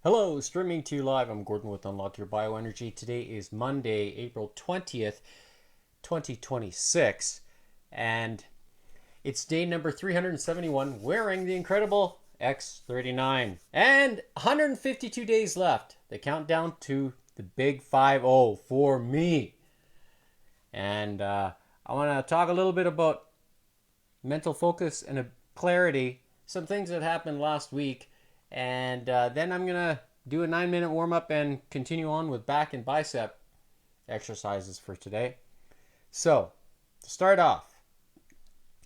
Hello, streaming to you live. I'm Gordon with Unlock Your Bioenergy. Today is Monday, April 20th, 2026, and it's day number 371 wearing the incredible X39. And 152 days left. The countdown to the big 5-0 for me. And I want to talk a little bit about mental focus and clarity, some things that happened last week, and then I'm going to do a 9-minute warm up and continue on with back and bicep exercises for today. So, to start off,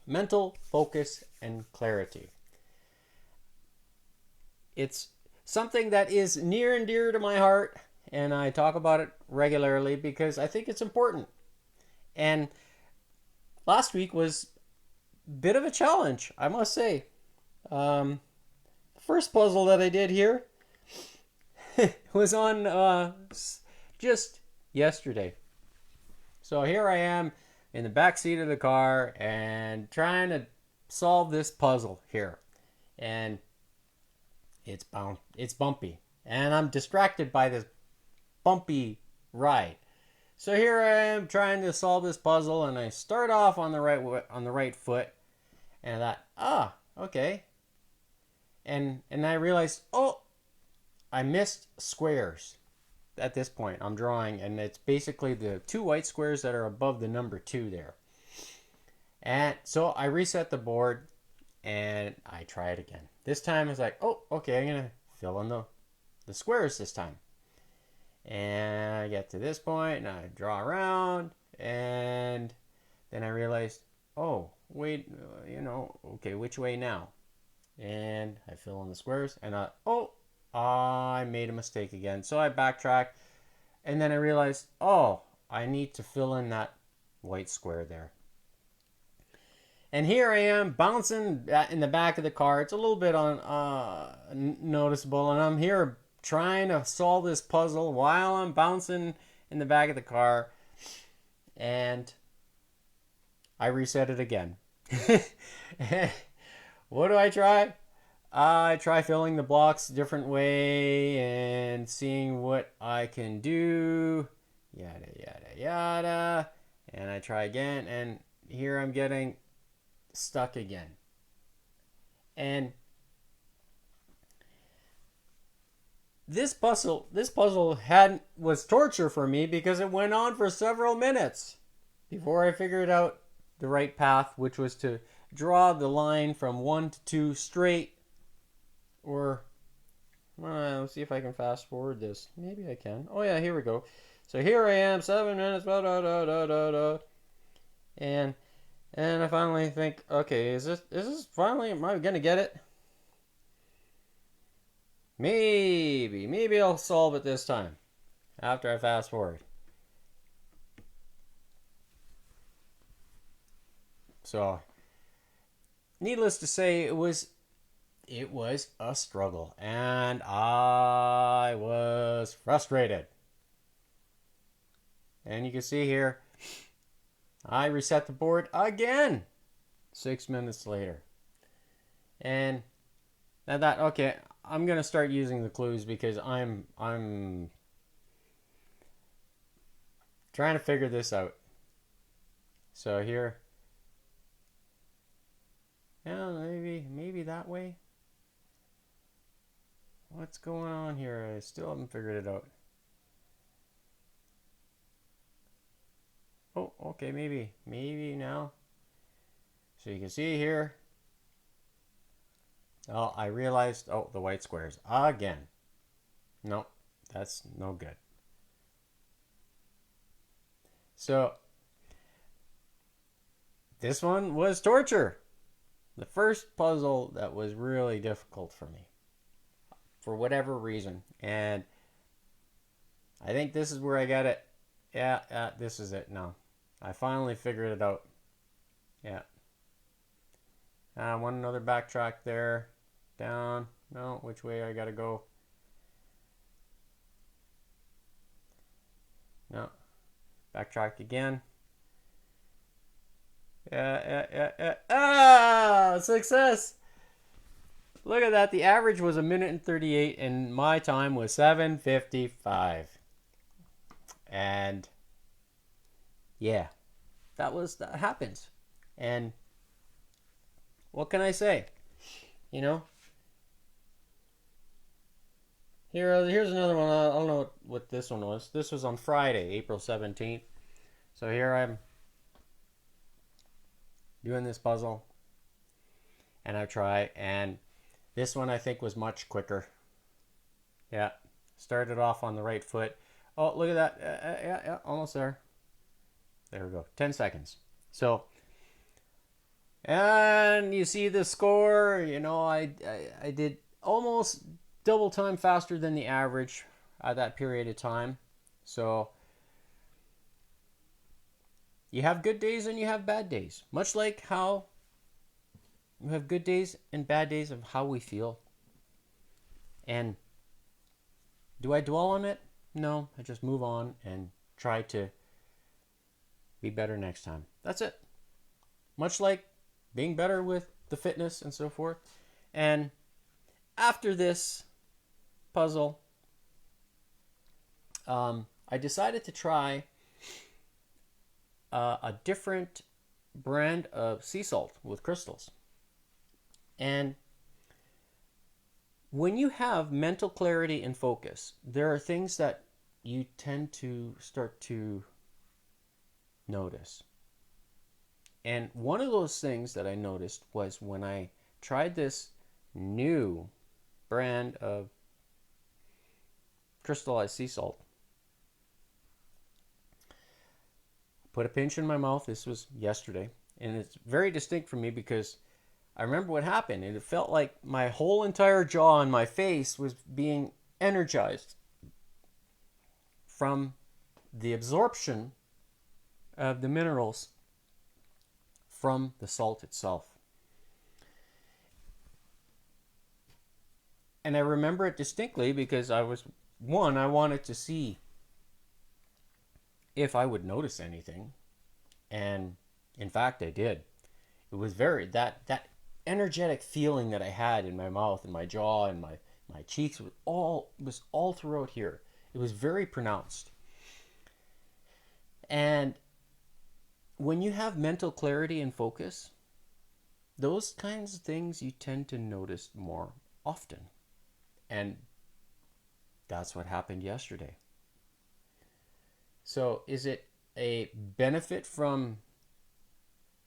mental focus and clarity. It's something that is near and dear to my heart, and I talk about it regularly because I think it's important. And last week was a bit of a challenge, I must say. The first puzzle that I did here was on just yesterday. So here I am in the back seat of the car and trying to solve this puzzle here. And it's bumpy. And I'm distracted by this bumpy ride. So here I am trying to solve this puzzle, and I start off on the right foot, and I thought, okay. And I realized, I missed squares at this point. I'm drawing, and it's basically the two white squares that are above the number 2 there. And so I reset the board, and I try it again. This time it's like, okay, I'm going to fill in the squares this time. And I get to this point, and I draw around, and then I realized, wait, okay, which way now? And I fill in the squares, and I made a mistake again. So I backtrack, and then I realized, I need to fill in that white square there. And here I am bouncing in the back of the car. It's a little bit noticeable, and I'm here trying to solve this puzzle while I'm bouncing in the back of the car, and I reset it again. What do I try? I try filling the blocks a different way and seeing what I can do. Yada, yada, yada. And I try again, and here I'm getting stuck again. And this puzzle was torture for me because it went on for several minutes before I figured out the right path, which was to draw the line from 1 to 2 straight. Or let's see if I can fast forward this. Maybe I can. Oh yeah, here we go. So here I am, 7 minutes, and I finally think, okay, is this finally? Am I gonna get it? Maybe I'll solve it this time after I fast forward. So, needless to say, it was a struggle, and I was frustrated. And you can see here, I reset the board again 6 minutes later. And I thought, okay, I'm gonna start using the clues because I'm trying to figure this out. So here, yeah, maybe that way. What's going on here? I still haven't figured it out. Okay, maybe now. So you can see here. I realized, the white squares again. No, that's no good. So this one was torture. The first puzzle that was really difficult for me, for whatever reason. And I think this is where I got it. Yeah, this is it now. I finally figured it out. Yeah. One another backtrack there. Down. No, which way I gotta go? No. Backtrack again. Yeah. Success! Look at that. The average was 1:38, and my time was 7:55. And yeah, that happens. And what can I say? You know, here's another one. I don't know what this one was. This was on Friday, April 17th. So here I'm doing this puzzle, and I try, and this one I think was much quicker. Yeah, started off on the right foot. Oh, look at that. Yeah, almost there. There we go. 10 seconds. So, and you see the score. You know, I did almost double time faster than the average at that period of time. So, you have good days and you have bad days. Much like how you have good days and bad days of how we feel. And do I dwell on it? No, I just move on and try to be better next time. That's it. Much like being better with the fitness and so forth. And after this puzzle, I decided to try a different brand of sea salt with crystals. And when you have mental clarity and focus, there are things that you tend to start to notice. And one of those things that I noticed was when I tried this new brand of crystallized sea salt. Put a pinch in my mouth. This was yesterday. And it's very distinct for me because I remember what happened. And it felt like my whole entire jaw and my face was being energized from the absorption of the minerals from the salt itself. And I remember it distinctly because I wanted to see if I would notice anything. And in fact, I did. It was that energetic feeling that I had in my mouth and my jaw and my cheeks was all throughout here. It was very pronounced. And when you have mental clarity and focus, those kinds of things you tend to notice more often. And that's what happened yesterday. So is it a benefit from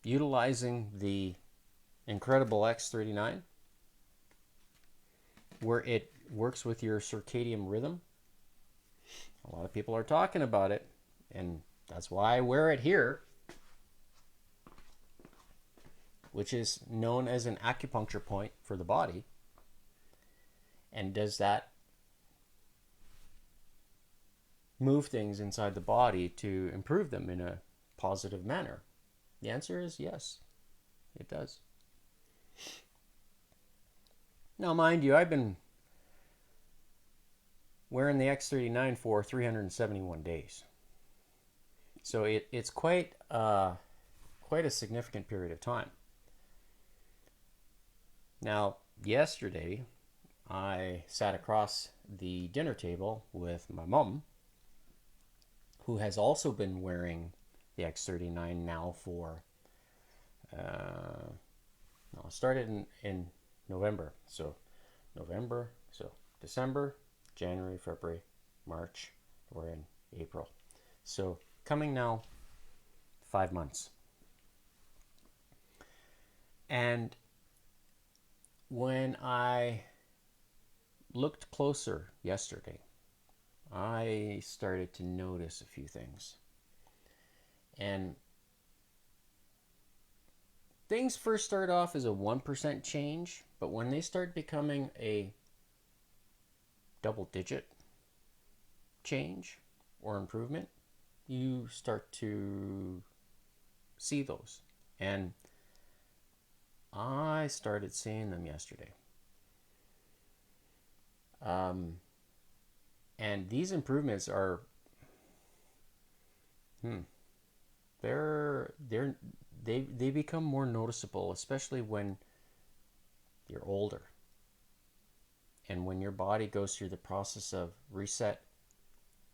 utilizing the incredible X39 where it works with your circadian rhythm? A lot of people are talking about it, and that's why I wear it here, which is known as an acupuncture point for the body. And does that move things inside the body to improve them in a positive manner? The answer is yes, it does. Now, mind you, I've been wearing the X39 for 371 days. So it's quite a significant period of time. Now, yesterday, I sat across the dinner table with my mom, who has also been wearing the X39 now for, no, it started in November. So December, January, February, March, we're in April. So coming now 5 months. And when I looked closer yesterday, I started to notice a few things. And things first start off as a 1% change, but when they start becoming a double-digit change or improvement, you start to see those. And I started seeing them yesterday. And these improvements are, they become more noticeable, especially when you're older. And when your body goes through the process of reset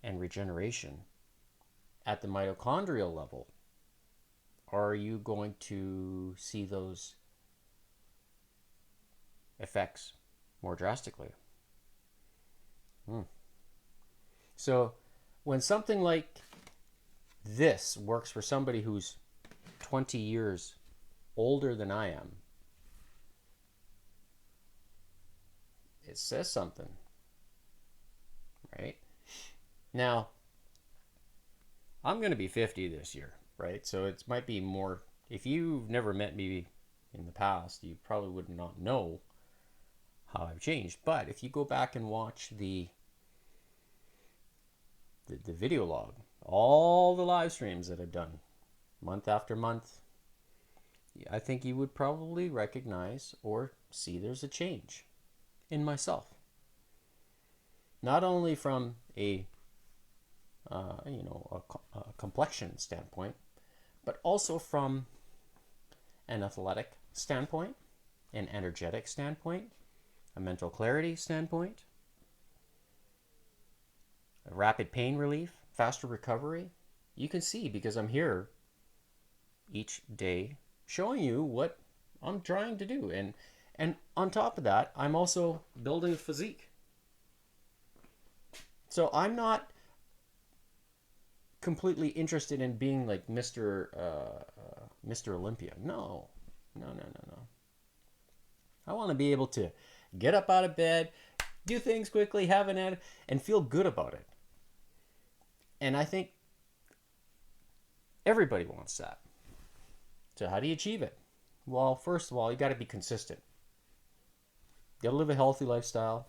and regeneration at the mitochondrial level, are you going to see those effects more drastically? So when something like this works for somebody who's 20 years older than I am, it says something, right? Now, I'm going to be 50 this year, right? So it might be more, if you've never met me in the past, you probably would not know how I've changed. But if you go back and watch the video log, all the live streams that I've done month after month, I think you would probably recognize or see there's a change in myself. Not only from a complexion standpoint, but also from an athletic standpoint, an energetic standpoint, a mental clarity standpoint, a rapid pain relief, faster recovery. You can see because I'm here each day showing you what I'm trying to do. And on top of that, I'm also building a physique. So I'm not completely interested in being like Mr. Olympia. No. I want to be able to get up out of bed, do things quickly, have an ad, and feel good about it. And I think everybody wants that. So how do you achieve it? Well, first of all, you got to be consistent. You got to live a healthy lifestyle.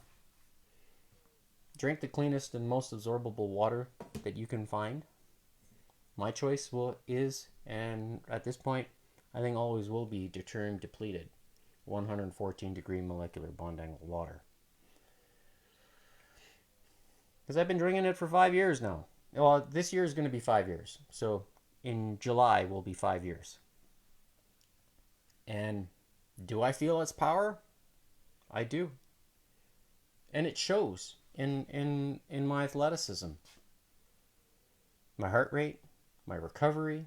Drink the cleanest and most absorbable water that you can find. My choice is, and at this point, I think always will be, deuterium depleted, 114 degree molecular bond angle water. Because I've been drinking it for 5 years now. Well, this year is going to be 5 years. So in July will be 5 years. And do I feel its power? I do. And it shows in my athleticism. My heart rate, my recovery,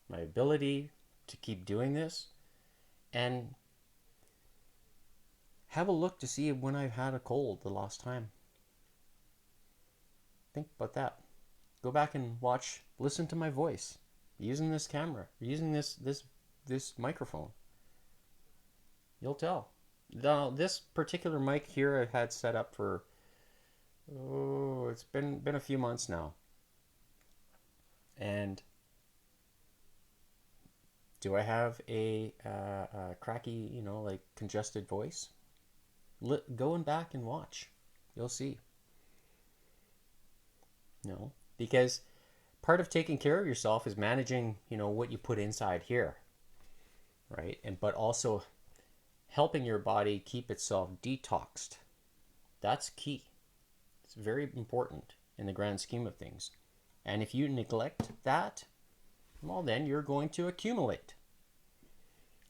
my ability to keep doing this. And have a look to see when I've had a cold the last time. Think about that. Go back and watch, listen to my voice, using this camera, using this microphone. You'll tell. Now, this particular mic here I've had set up for, it's been a few months now. And do I have a cracky, like congested voice? Going back and watch. You'll see. No, because part of taking care of yourself is managing, what you put inside here, right? But also helping your body keep itself detoxed. That's key. It's very important in the grand scheme of things. And if you neglect that, well, then you're going to accumulate.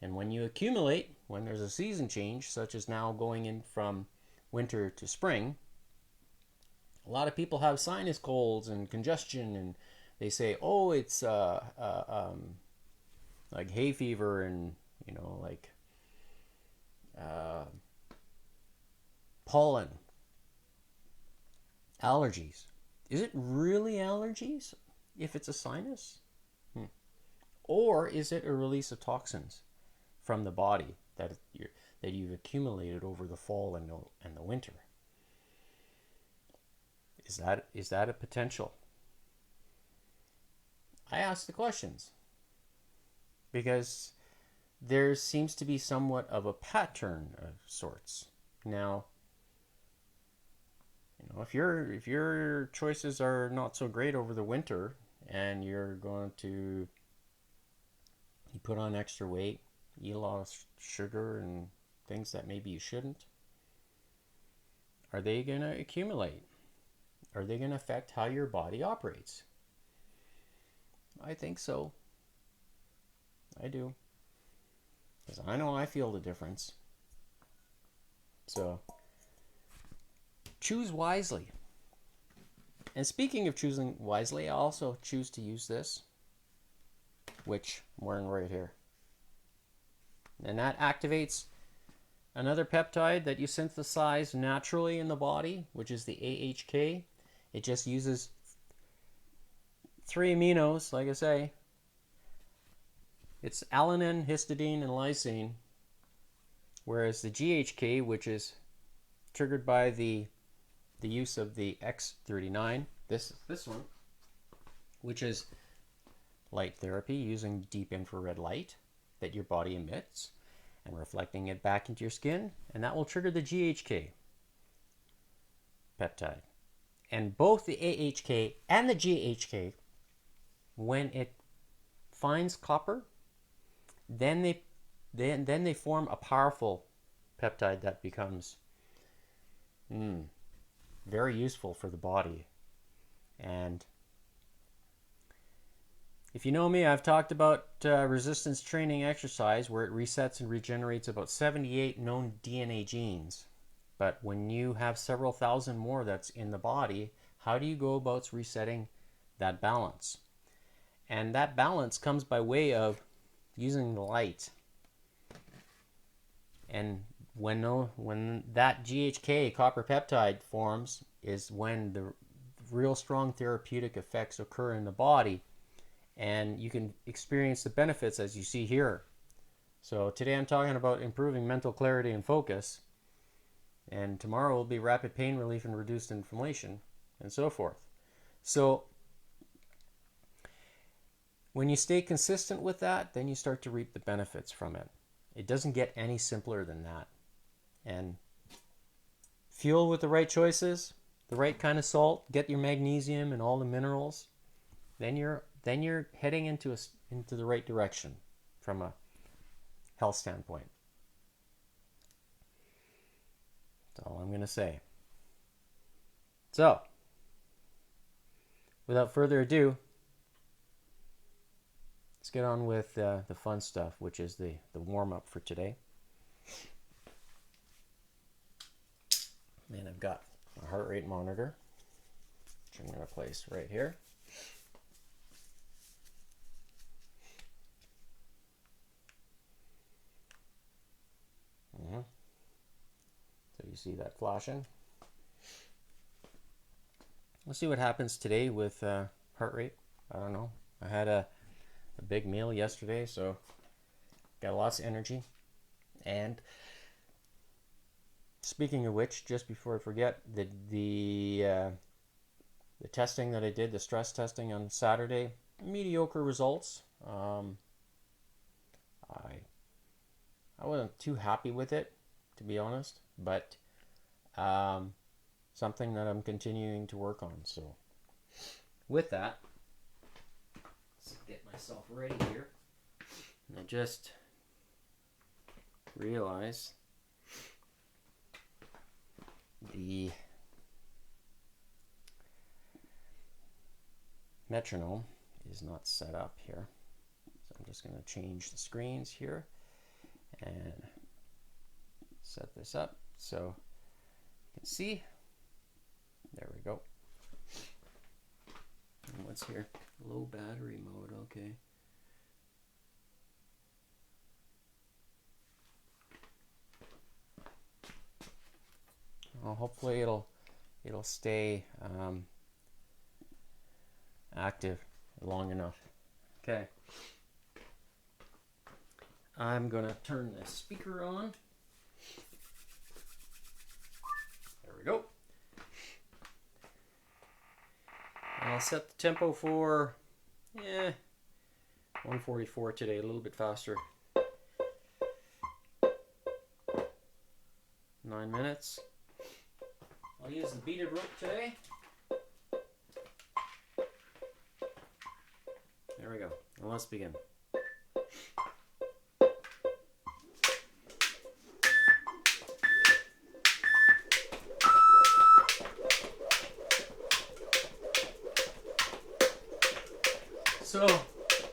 And when you accumulate, when there's a season change, such as now going in from winter to spring, a lot of people have sinus colds and congestion, and they say, oh, it's like hay fever and, like pollen, allergies. Is it really allergies if it's a sinus? Or is it a release of toxins from the body that you've accumulated over the fall and the winter? Is that a potential? I ask the questions because there seems to be somewhat of a pattern of sorts. Now, if your choices are not so great over the winter and you put on extra weight, eat a lot of sugar and things that maybe you shouldn't, are they going to accumulate? Are they going to affect how your body operates? I think so. I do. Because I know I feel the difference. So choose wisely. And speaking of choosing wisely, I also choose to use this, which I'm wearing right here. And that activates another peptide that you synthesize naturally in the body, which is the AHK. It just uses 3 aminos, like I say. It's alanine, histidine, and lysine. Whereas the GHK, which is triggered by the use of the X39, this one, which is light therapy using deep infrared light that your body emits and reflecting it back into your skin, and that will trigger the GHK peptide. And both the AHK and the GHK, when it finds copper, then they form a powerful peptide that becomes very useful for the body. And if you know me, I've talked about resistance training exercise where it resets and regenerates about 78 known DNA genes. But when you have several thousand more that's in the body, how do you go about resetting that balance? And that balance comes by way of using the light. And when that GHK copper peptide forms is when the real strong therapeutic effects occur in the body, and you can experience the benefits as you see here. So today I'm talking about improving mental clarity and focus, and tomorrow will be rapid pain relief and reduced inflammation, and so forth. So when you stay consistent with that, then you start to reap the benefits from it. It doesn't get any simpler than that. And fuel with the right choices, the right kind of salt, get your magnesium and all the minerals, then you're heading into the right direction from a health standpoint. That's all I'm going to say. So, without further ado, let's get on with the fun stuff, which is the warm-up for today. And I've got a heart rate monitor, which I'm going to place right here. So you see that flashing. We'll see what happens today with heart rate. I don't know. I had a big meal yesterday, so got lots of energy. And speaking of which, just before I forget, the testing that I did, the stress testing on Saturday, mediocre results. I wasn't too happy with it, to be honest, but something that I'm continuing to work on. So with that, let's get myself ready here. And I just realized the metronome is not set up here. So I'm just going to change the screens here and set this up so you can see. There we go. And what's here? Low battery mode, okay. Well, hopefully it'll stay active long enough. Okay. I'm gonna turn the speaker on. There we go. And I'll set the tempo for 144 today, a little bit faster. 9 minutes. I'll use the beaded rope today. There we go. And let's begin. So,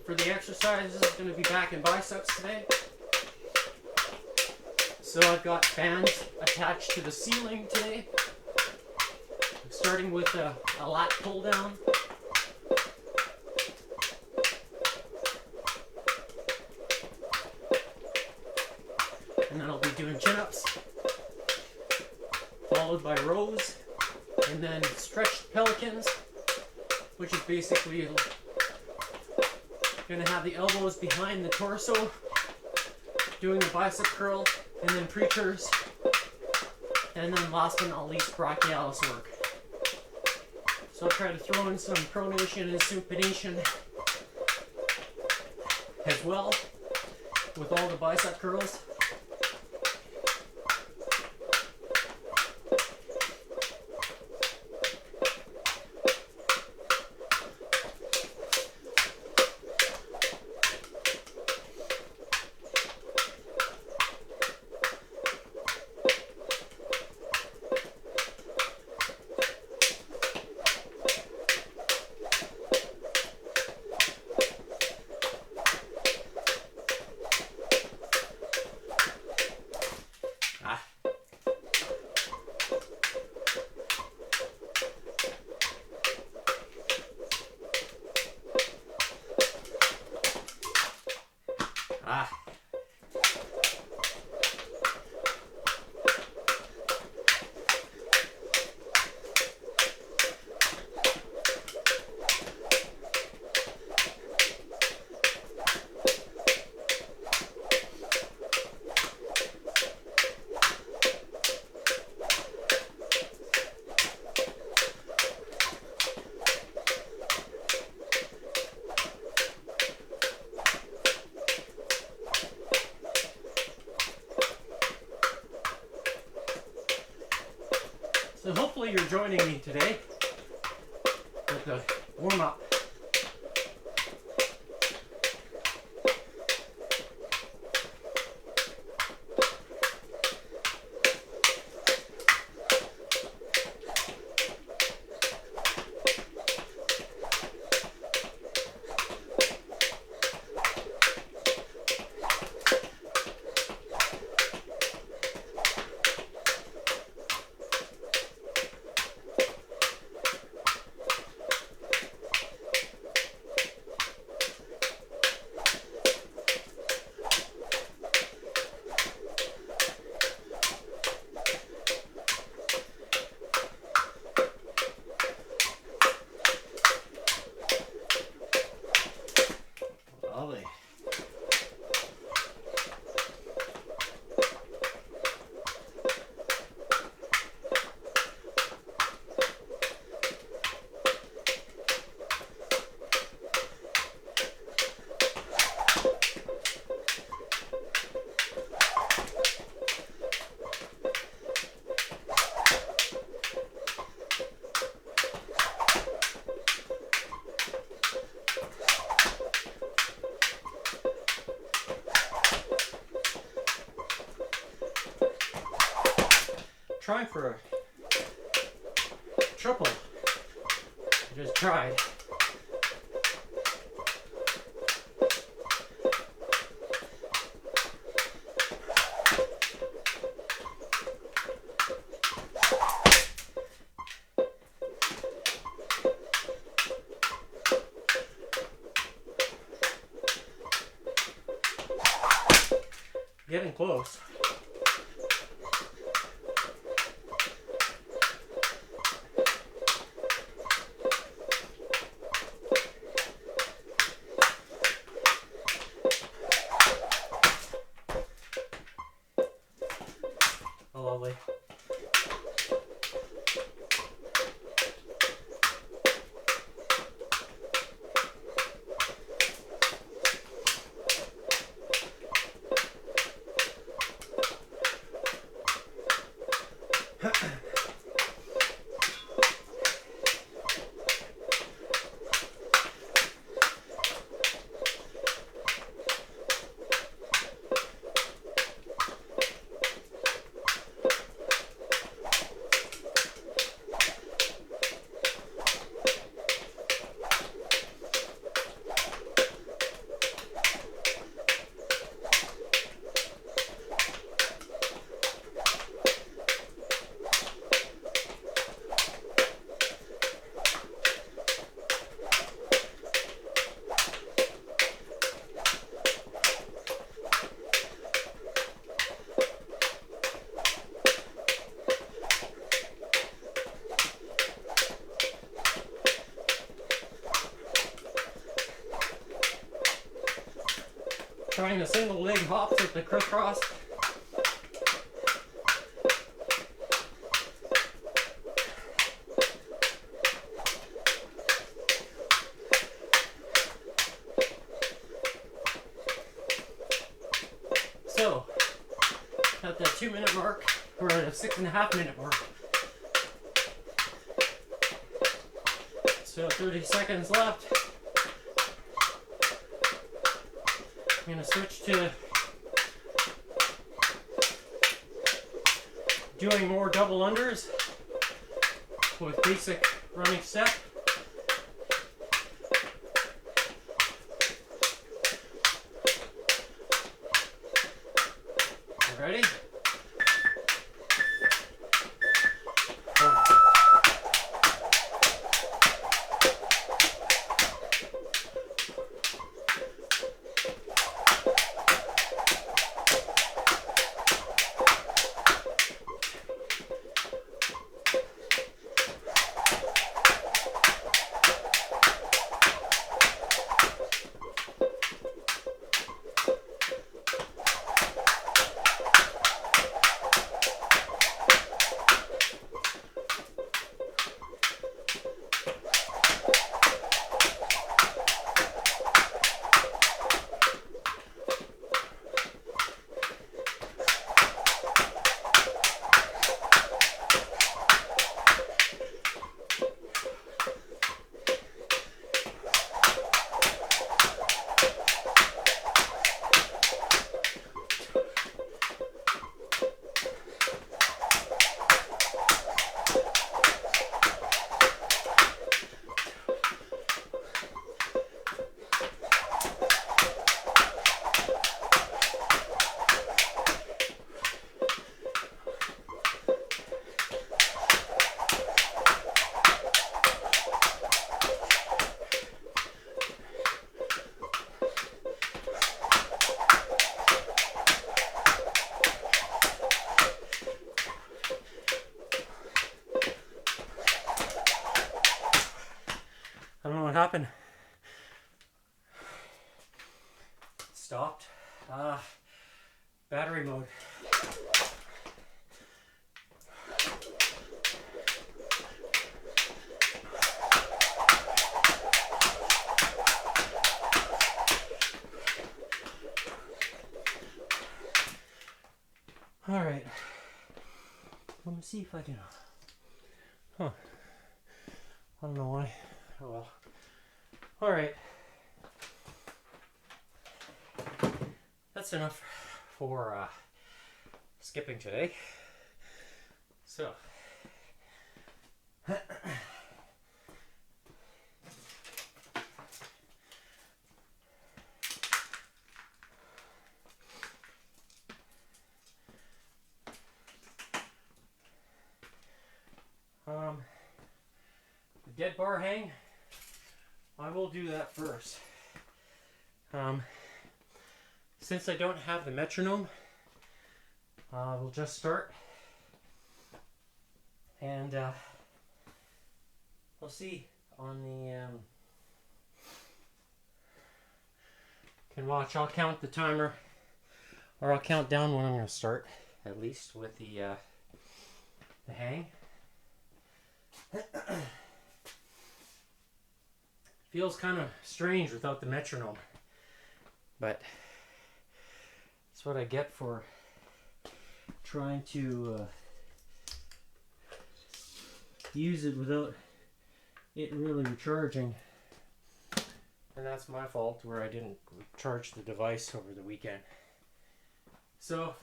for the exercises, I'm going to be back in biceps today. So I've got bands attached to the ceiling today. starting with a lat pull down. And then I'll be doing chin-ups, followed by rows, and then stretched pelicans, which is basically going to have the elbows behind the torso, doing the bicep curl, and then preachers, and then last but not least, brachialis work. So I'll try to throw in some pronation and supination as well with all the bicep curls. So hopefully you're joining me today with the warm-up. Lovely. Trying for a triple. I just tried. Getting close. Lovely. trying a single leg hops with the crisscross. So, at that 2-minute mark, we're at a 6.5-minute mark. So 30 seconds left. I'm going to switch to doing more double unders with basic running step. Ready? I don't know what happened. Stopped. Battery mode. All right. Let me see if I can. Huh. I don't know why. Oh well. All right. That's enough for skipping today. So. The dead bar hang, I will do that first. Since I don't have the metronome, we'll just start and we'll see on the can watch. I'll count the timer, or I'll count down when I'm going to start, at least with the hang. Feels kind of strange without the metronome, but that's what I get for trying to use it without it really recharging. And that's my fault, where I didn't charge the device over the weekend. So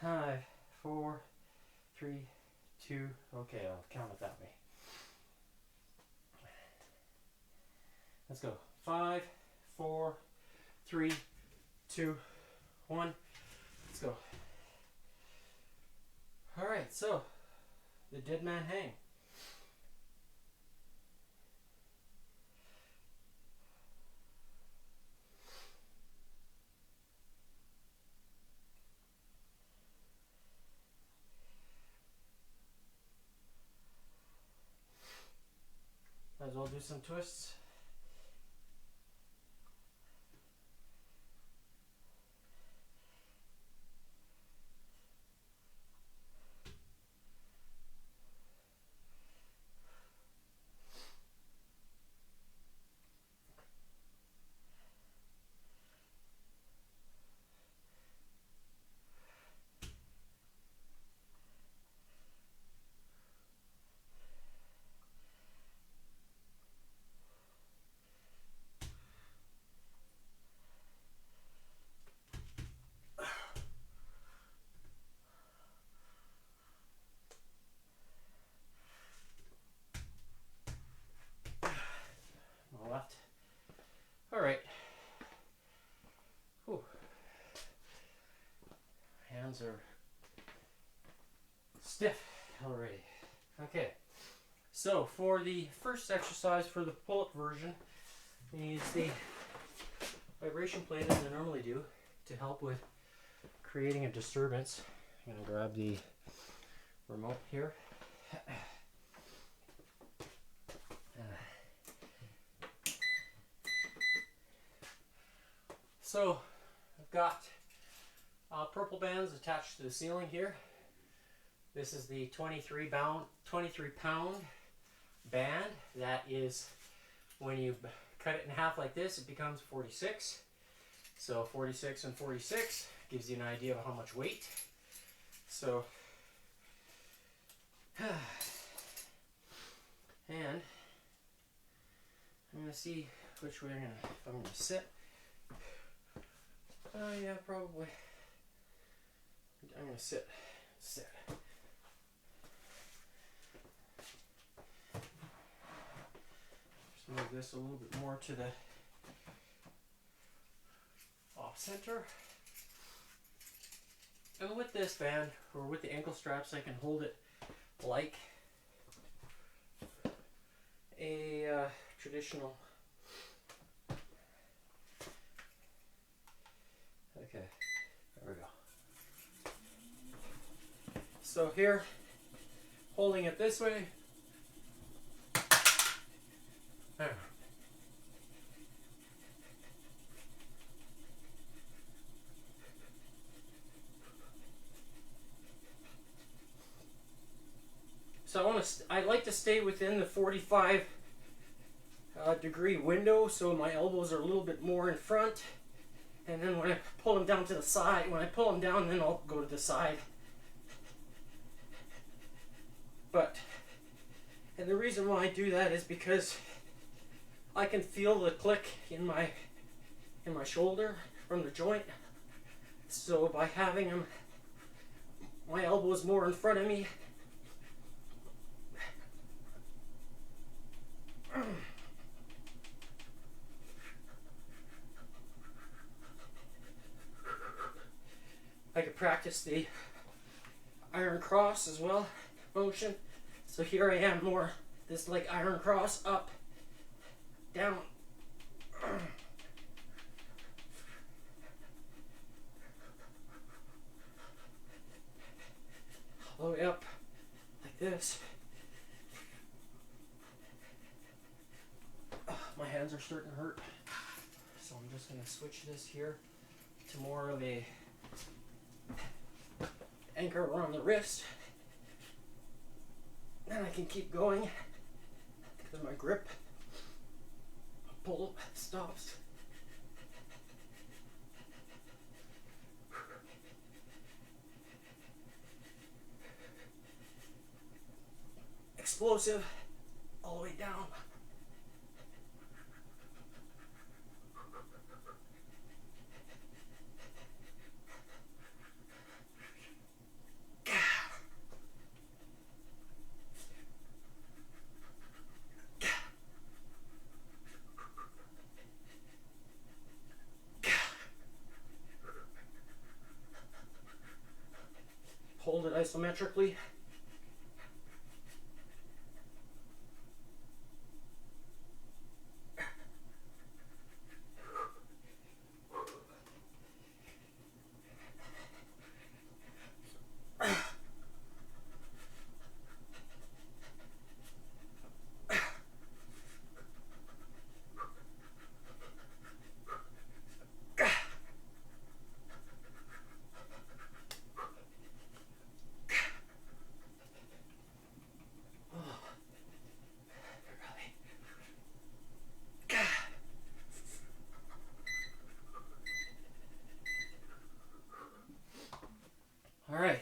5, 4, 3, 2. Okay, I'll count it that way. Let's go. 5, 4, 3, 2, 1. Let's go. All right, so the dead man hang. Might as well do some twists. hands are stiff already. Okay, so for the first exercise for the pull-up version, I use the vibration plate as I normally do to help with creating a disturbance. I'm going to grab the remote here. So I've got purple bands attached to the ceiling here. This is the 23 pound band. That is, when you cut it in half like this, it becomes 46. So 46 and 46 gives you an idea of how much weight. So, and I'm going to see which way if I'm going to sit. Oh yeah, probably. I'm going to sit. Just move this a little bit more to the off center. And with this band, or with the ankle straps, I can hold it like a traditional. Okay, there we go. So here, holding it this way. There. So I like to stay within the 45 degree window, so my elbows are a little bit more in front. And then when I pull them down to the side, when I pull them down, then I'll go to the side. And the reason why I do that is because I can feel the click in my shoulder from the joint. So by having them, my elbows more in front of me, I could practice the iron cross as well motion. So here I am, more this like iron cross, up, down. All the way up like this. My hands are starting to hurt, so I'm just going to switch this here to more of a anchor around the wrist. Then I can keep going with my grip. Pull stops. Explosive all the way down. Hold it isometrically. All right,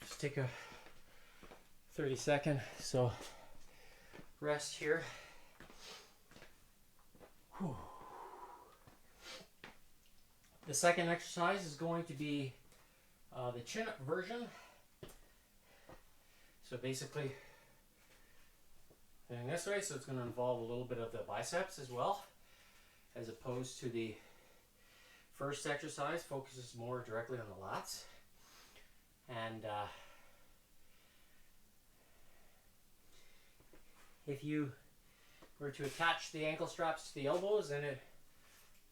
just take a 30-second, so rest here. Whew. The second exercise is going to be the chin-up version. So basically, going this way, so it's going to involve a little bit of the biceps as well, as opposed to the first exercise focuses more directly on the lats. And if you were to attach the ankle straps to the elbows, then it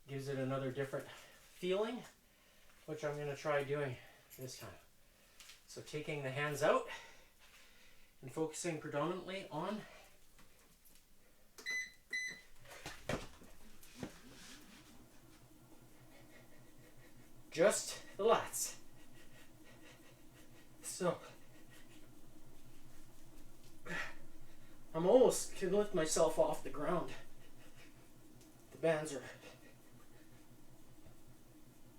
gives it another different feeling, which I'm going to try doing this time. So taking the hands out and focusing predominantly on just the lats. So I'm almost can lift myself off the ground. The bands are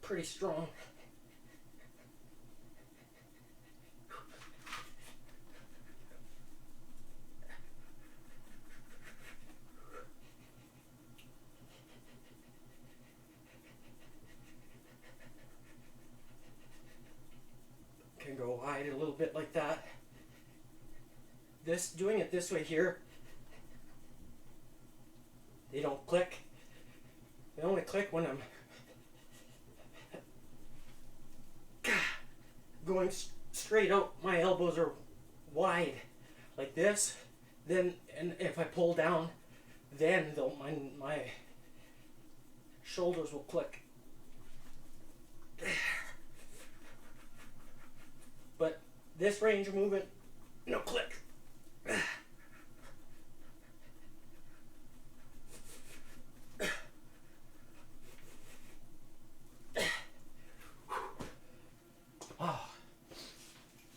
pretty strong. Can go wide a little bit like that. Doing it this way here, they don't click. They only click when I'm going straight out. My elbows are wide like this. Then, and if I pull down, then my shoulders will click. But this range of movement, no click. Oh,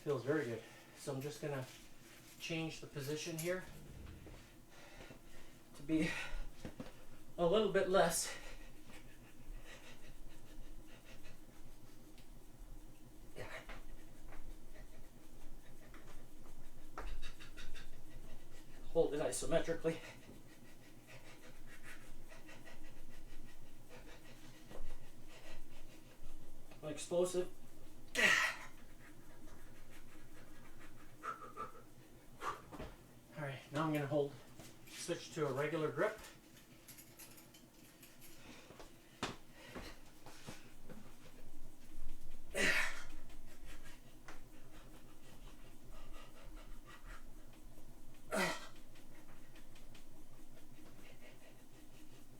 feels very good. So I'm just gonna change the position here to be a little bit less. Hold it isometrically. Explosive. Alright, now I'm going to switch to a regular grip.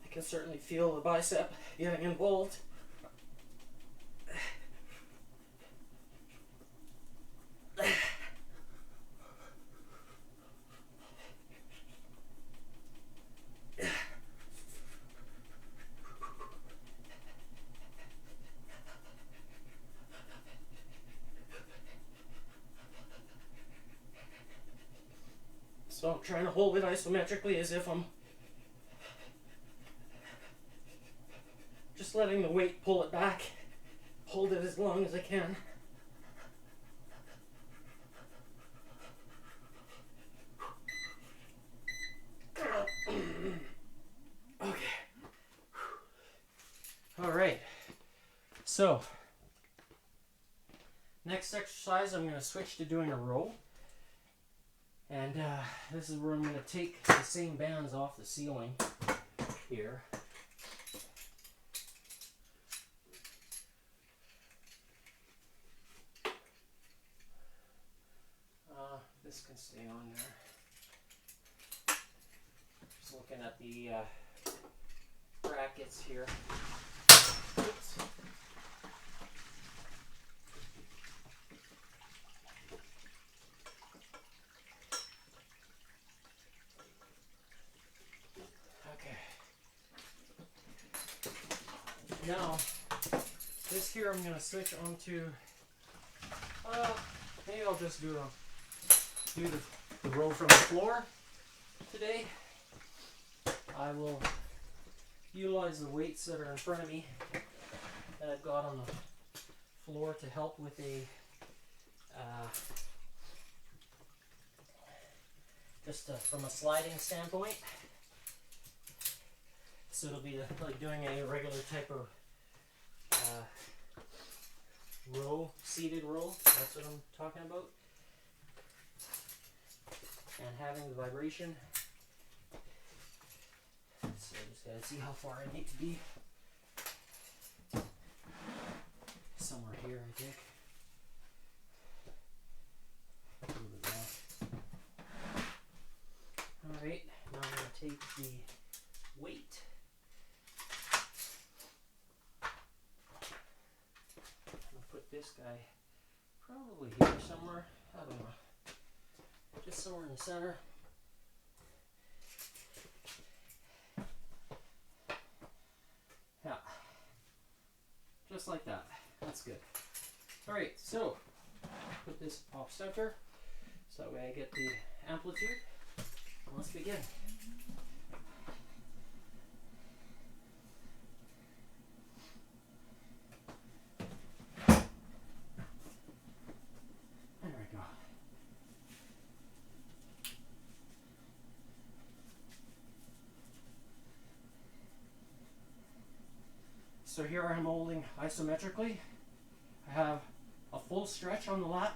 I can certainly feel the bicep getting involved. So I'm trying to hold it isometrically as if I'm just letting the weight pull it back. Hold it as long as I can. Okay. All right. So, next exercise I'm going to switch to doing a row. And this is where I'm going to take the same bands off the ceiling here. This can stay on there. Just looking at the brackets here. Oops. Okay. Now, this here I'm going to switch onto, maybe I'll just do the row from the floor today. I will utilize the weights that are in front of me that I've got on the floor to help with a from a sliding standpoint. So it'll be like doing a regular type of row, seated row. That's what I'm talking about. And having the vibration. So I just gotta see how far I need to be. Somewhere here, I think. somewhere. I don't know. Just somewhere in the center. Yeah. Just like that. That's good. Alright, so put this off center so that way I get the amplitude. Let's begin. There we go. So here I'm holding isometrically. I have a full stretch on the lat,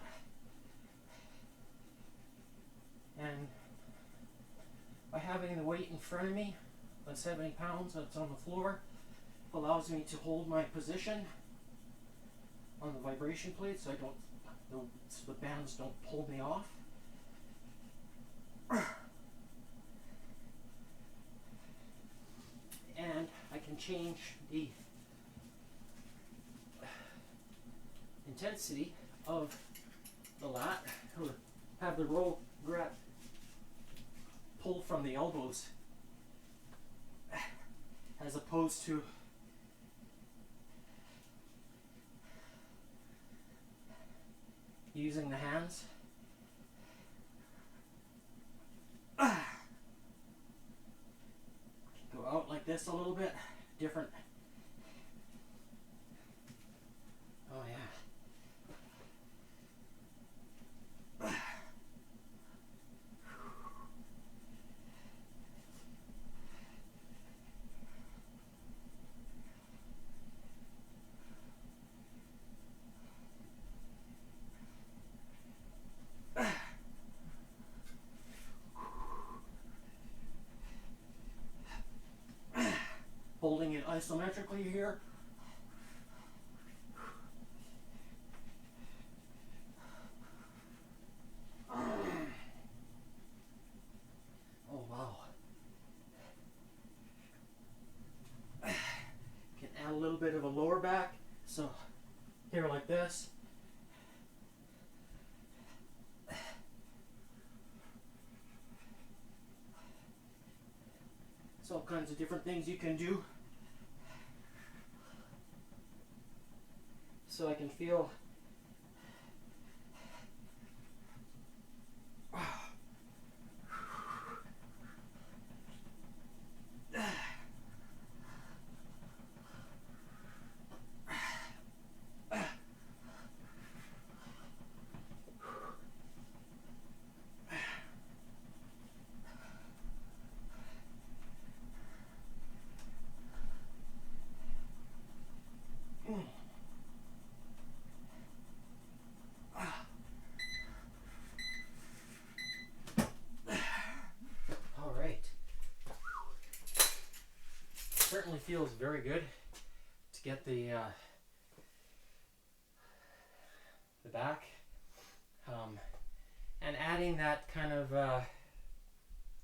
and by having the weight in front of me, the 70 pounds that's on the floor, allows me to hold my position on the vibration plate so the bands don't pull me off. And I can change the intensity of the lat, or have the row grab pull from the elbows as opposed to using the hands. Go out like this a little bit, different. Oh yeah. Holding it isometrically here. Oh wow. Can add a little bit of a lower back. So here like this. So all kinds of different things you can do. So I can feel certainly feels very good to get the back, and adding that kind of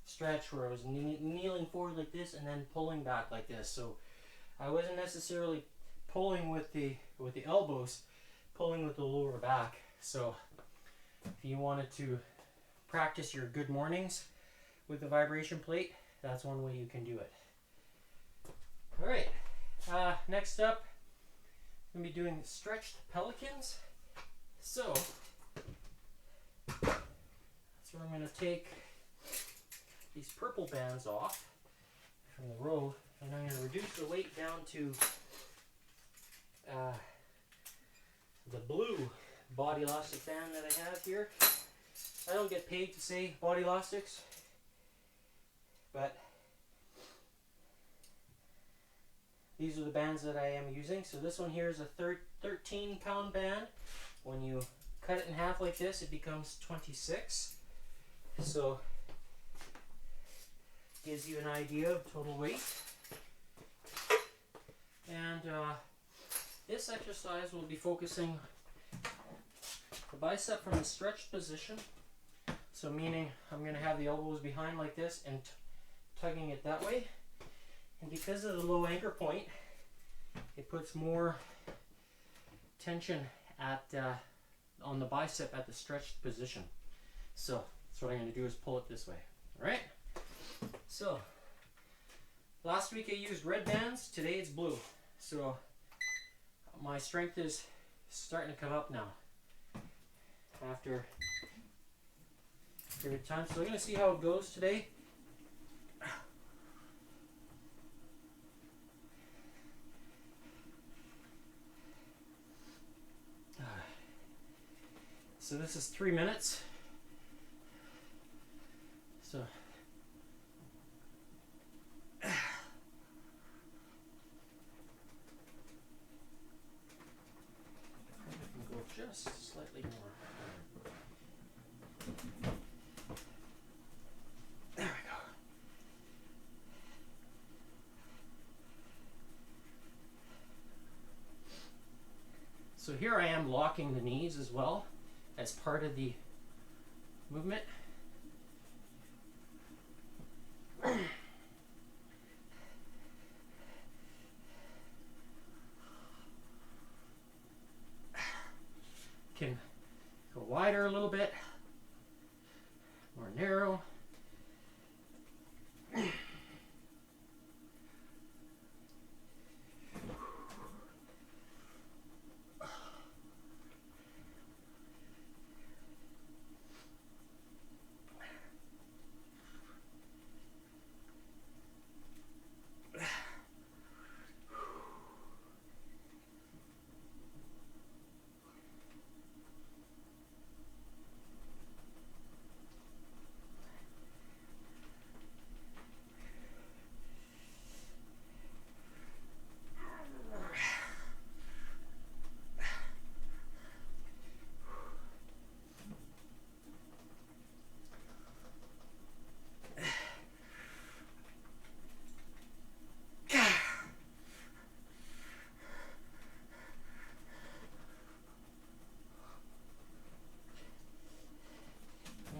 stretch where I was kneeling forward like this and then pulling back like this. So I wasn't necessarily pulling with the elbows, pulling with the lower back. So if you wanted to practice your good mornings with the vibration plate, that's one way you can do it. All right, next up, I'm going to be doing stretched pelicans. So that's where I'm going to take these purple bands off from the row, and I'm going to reduce the weight down to the blue body elastic band that I have here. I don't get paid to say body elastics, but these are the bands that I am using. So this one here is a 13-pound band. When you cut it in half like this, it becomes 26. So gives you an idea of total weight. And this exercise will be focusing the bicep from a stretched position. So meaning I'm going to have the elbows behind like this and tugging it that way. And because of the low anchor point, it puts more tension at on the bicep at the stretched position. So that's what I'm going to do, is pull it this way. All right. So last week I used red bands. Today it's blue. So my strength is starting to come up now after every time. So we're going to see how it goes today. So this is 3 minutes. So I can go just slightly more. There we go. So here I am locking the knees as well as part of the movement. Can go wider a little bit, more narrow.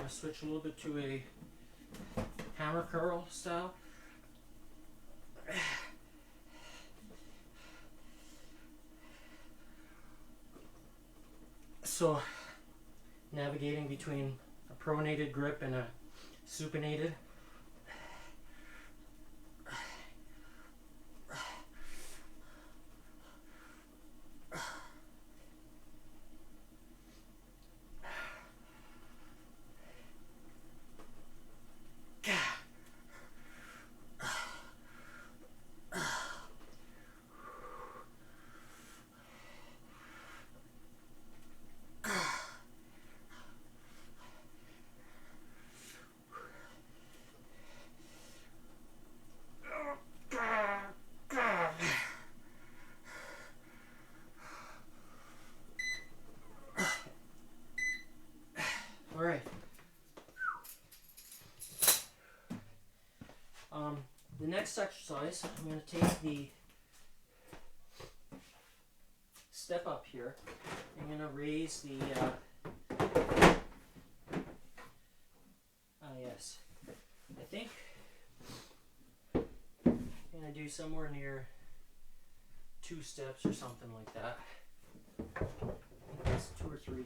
Switch a little bit to a hammer curl style. So navigating between a pronated grip and a supinated. The next exercise, I'm going to take the step up here. I'm going to raise the, yes, I think I'm going to do somewhere near 2 steps or something like that. I think that's 2 or 3.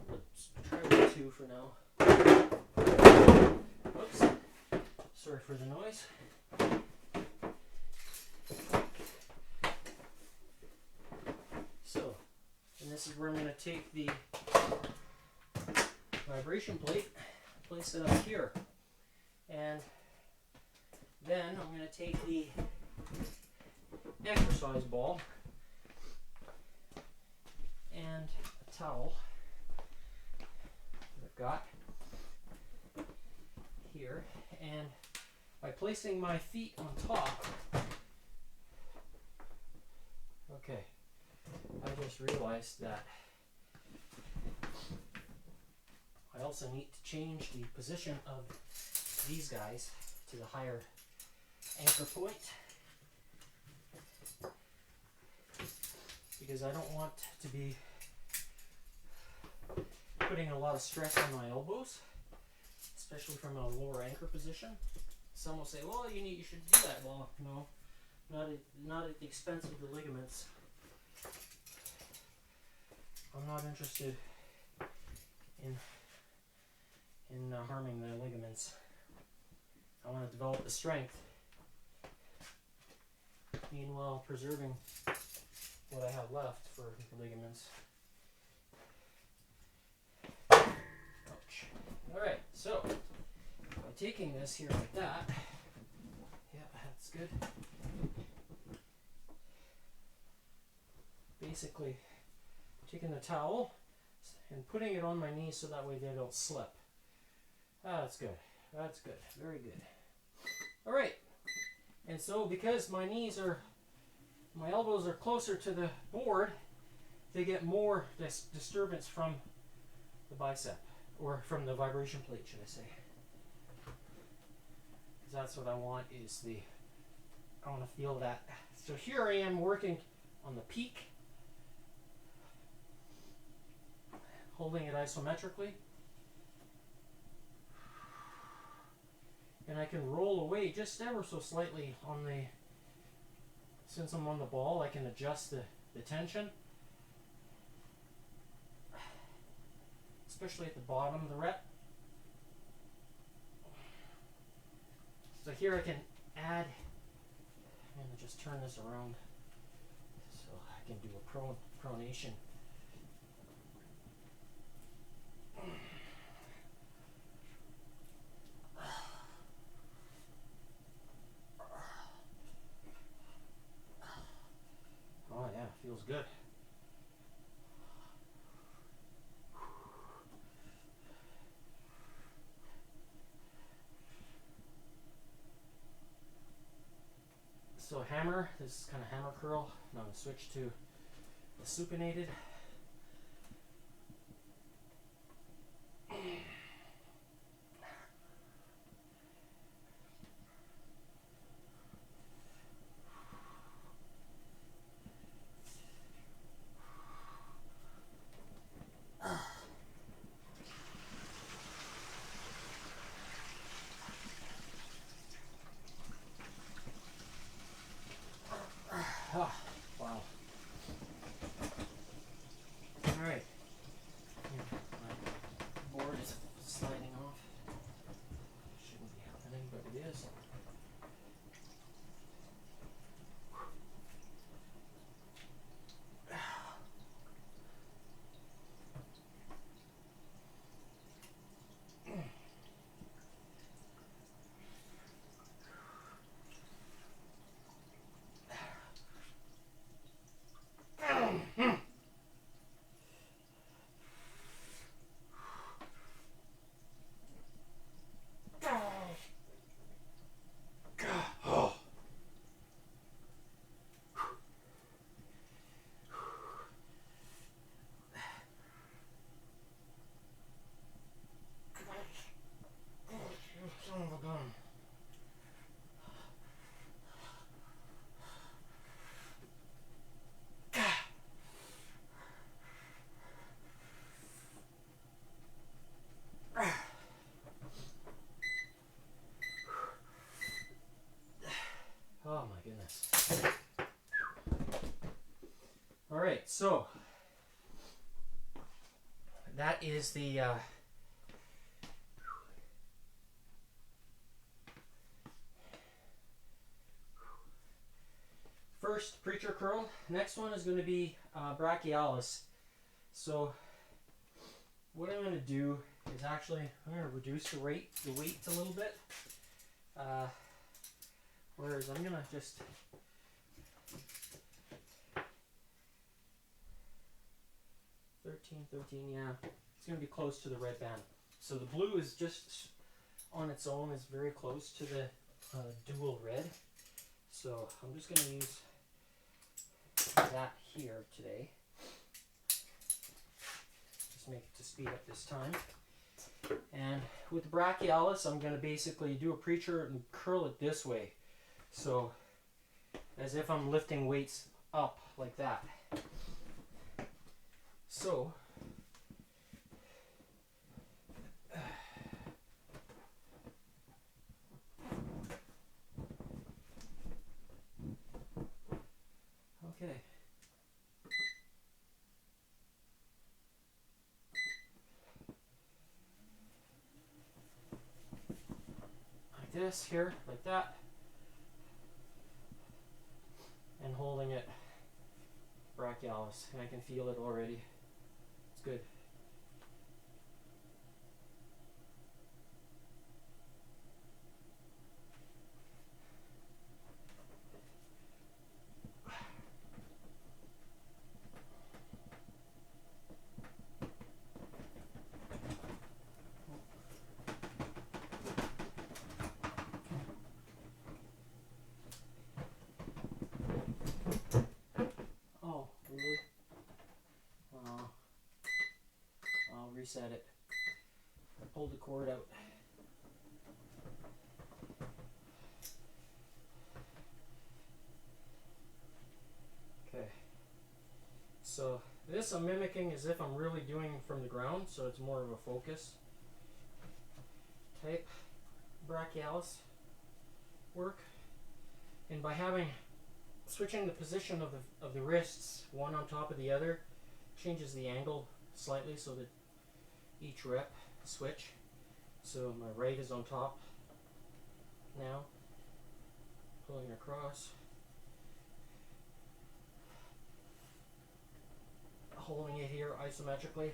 Let's try with 2 for now. Oops. Sorry for the noise. So, and this is where I'm going to take the vibration plate, place it up here, and then I'm going to take the exercise ball and a towel that I've got here, and by placing my feet on top, okay, I just realized that I also need to change the position of these guys to the higher anchor point, because I don't want to be putting a lot of stress on my elbows, especially from a lower anchor position. Some will say, well, you should do that. Well, no, not at the expense of the ligaments. not interested in harming the ligaments. I want to develop the strength, meanwhile preserving what I have left for the ligaments. Ouch. Alright, so by taking this here like that, yeah, that's good. Basically taking the towel and putting it on my knee so that way they don't slip. That's good. That's good. Very good. Alright. And so because my elbows are closer to the board, they get more disturbance from the bicep, or from the vibration plate, should I say. Because that's what I want, is I want to feel that. So here I am working on the peak, holding it isometrically. And I can roll away just ever so slightly on since I'm on the ball, I can adjust the tension. Especially at the bottom of the rep. So here I can add, I'm going to just turn this around so I can do a pronation. Oh yeah, feels good. So hammer, this is kind of hammer curl. Now I'm going to switch to the supinated. Ah, wow. Alright. My board is sliding off. Shouldn't be happening, but it is. Son of a gun. Oh my goodness. All right, so that is the first preacher curl. Next one is going to be brachialis. So what I'm going to do is actually I'm going to reduce the weight a little bit. Whereas I'm going to just thirteen, yeah. It's going to be close to the red band. So the blue is just on its own is very close to the dual red. So I'm just going to use that here today. Just make it to speed up this time. And with the brachialis, I'm going to basically do a preacher and curl it this way. So as if I'm lifting weights up like that. So okay. like this here, like that, and holding it brachialis, and I can feel it already. It's good. Oh, really? I'll reset it. I pulled the cord out. Okay. So this I'm mimicking as if I'm really doing from the ground, so it's more of a focus type brachialis work. And by switching the position of the wrists one on top of the other, changes the angle slightly so that each rep switch. So my right is on top now, pulling across, holding it here isometrically.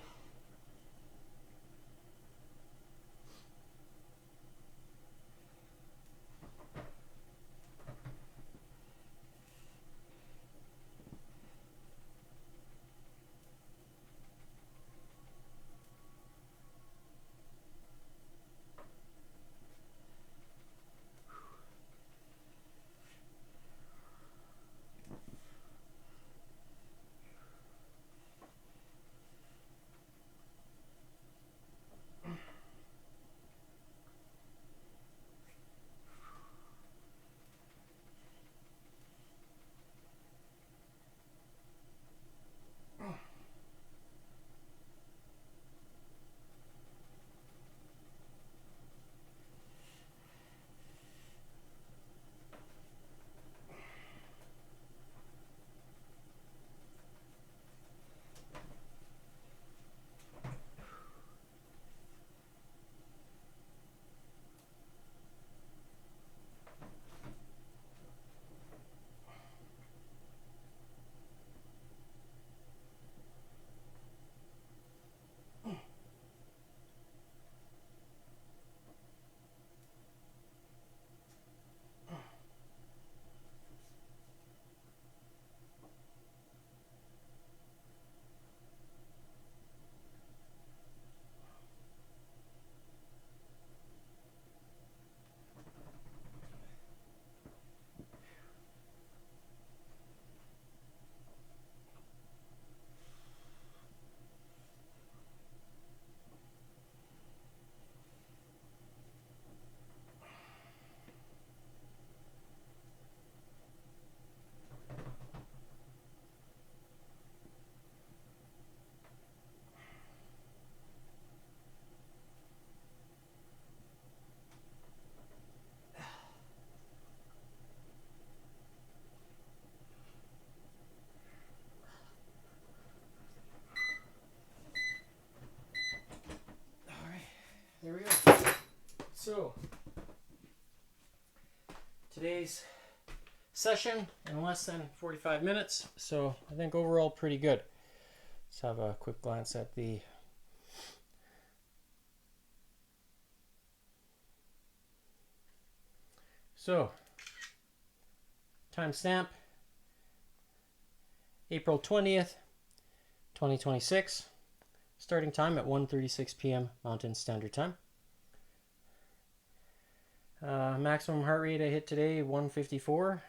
There we go. So, today's session in less than 45 minutes. So, I think overall pretty good. Let's have a quick glance at the timestamp, April 20th, 2026. Starting time at 1:36 p.m. Mountain Standard Time. Maximum heart rate I hit today, 154.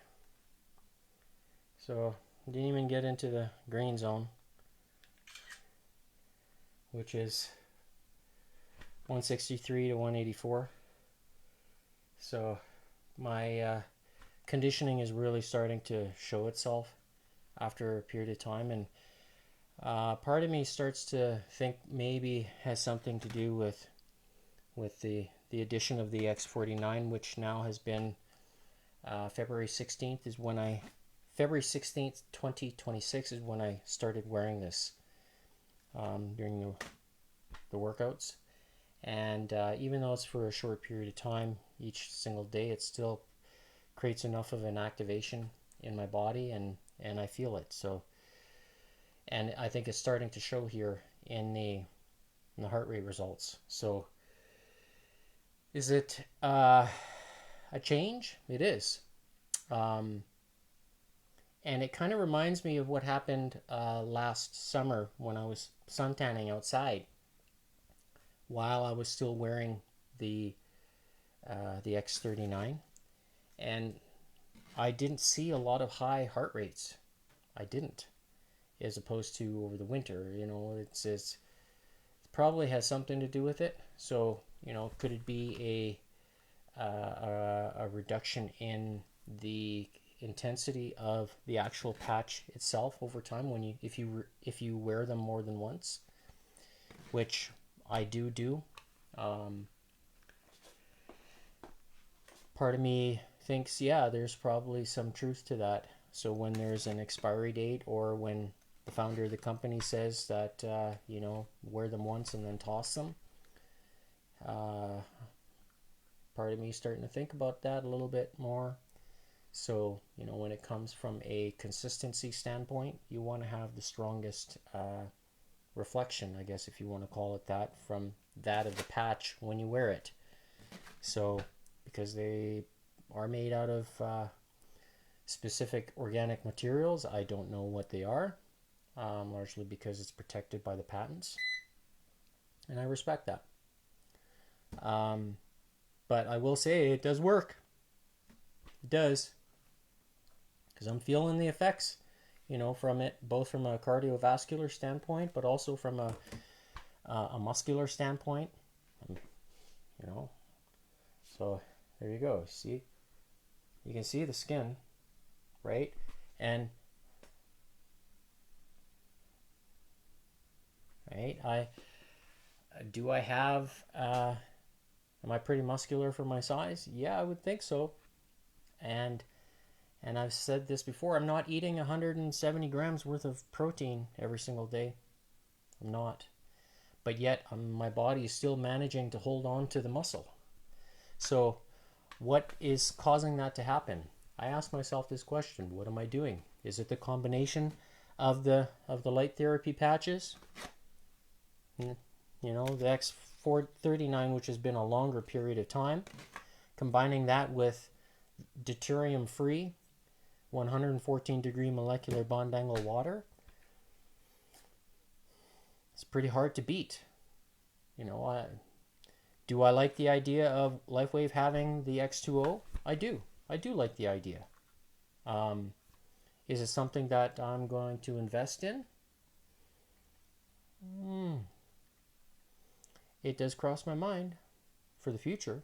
So didn't even get into the green zone, which is 163 to 184. So my conditioning is really starting to show itself after a period of time, and part of me starts to think maybe has something to do with the addition of the X49, which now has been February 16th, 2026 is when I started wearing this during the workouts. And even though it's for a short period of time, each single day, it still creates enough of an activation in my body, and I feel it. So, and I think it's starting to show here in the heart rate results. So, is it a change? It is. And it kind of reminds me of what happened last summer when I was suntanning outside while I was still wearing the X39, and I didn't see a lot of high heart rates. I didn't, as opposed to over the winter. It probably has something to do with it. So, could it be a reduction in the intensity of the actual patch itself over time if you wear them more than once, which I do. Part of me thinks, yeah, there's probably some truth to that. So when there's an expiry date, or when the founder of the company says that wear them once and then toss them, part of me is starting to think about that a little bit more. So, when it comes from a consistency standpoint, you want to have the strongest reflection, I guess, if you want to call it that, from that of the patch when you wear it. So, because they are made out of specific organic materials, I don't know what they are, largely because it's protected by the patents, and I respect that. But I will say it does work. It does. Because I'm feeling the effects, from it, both from a cardiovascular standpoint, but also from a muscular standpoint. So there you go. See, you can see the skin, right? And right, am I pretty muscular for my size? Yeah, I would think so. And I've said this before, I'm not eating 170 grams worth of protein every single day. I'm not. But yet my body is still managing to hold on to the muscle. So what is causing that to happen? I ask myself this question: what am I doing? Is it the combination of the light therapy patches? The X439, which has been a longer period of time, combining that with deuterium-free 114 degree molecular bond angle water. It's pretty hard to beat. Do I like the idea of LifeWave having the X2O? I do like the idea. Is it something that I'm going to invest in? It does cross my mind for the future.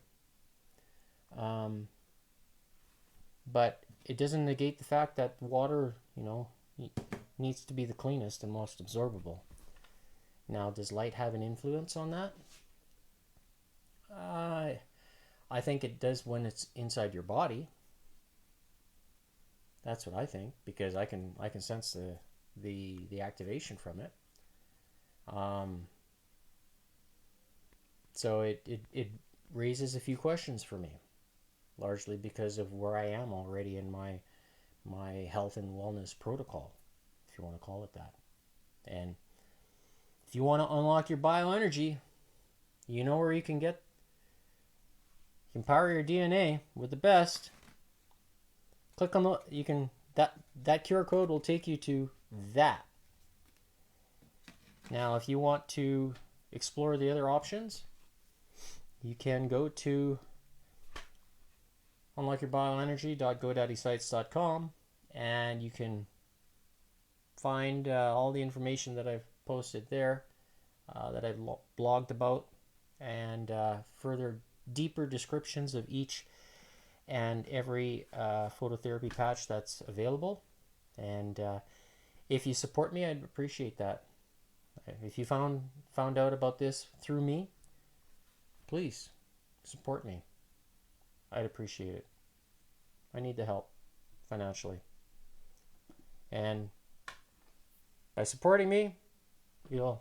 But it doesn't negate the fact that water, needs to be the cleanest and most absorbable. Now, does light have an influence on that? I think it does when it's inside your body. That's what I think, because I can sense the activation from it. So it raises a few questions for me, largely because of where I am already in my health and wellness protocol, if you want to call it that. And if you want to unlock your bioenergy, you know where you can power your DNA with the best. Click on that QR code will take you to that. Now, if you want to explore the other options, you can go to unlockourbioenergy.godaddysites.com, and you can find all the information that I've posted there, that I've blogged about, and further deeper descriptions of each and every phototherapy patch that's available. And if you support me, I'd appreciate that. If you found out about this through me, please support me. I'd appreciate it. I need the help financially. And by supporting me, you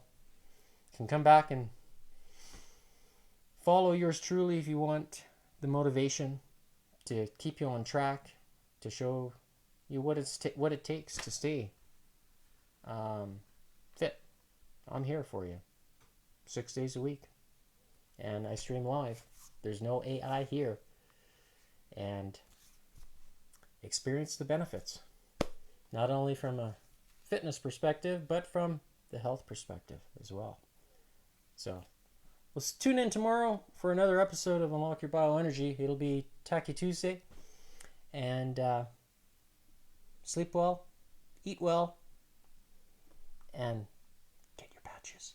can come back and follow yours truly if you want the motivation to keep you on track, to show you what it takes to stay fit. I'm here for you 6 days a week, and I stream live. There's no AI here, and experience the benefits, not only from a fitness perspective, but from the health perspective as well. So let's tune in tomorrow for another episode of Unlock Your Bioenergy. It'll be Tacky Tuesday. And sleep well, eat well, and get your patches.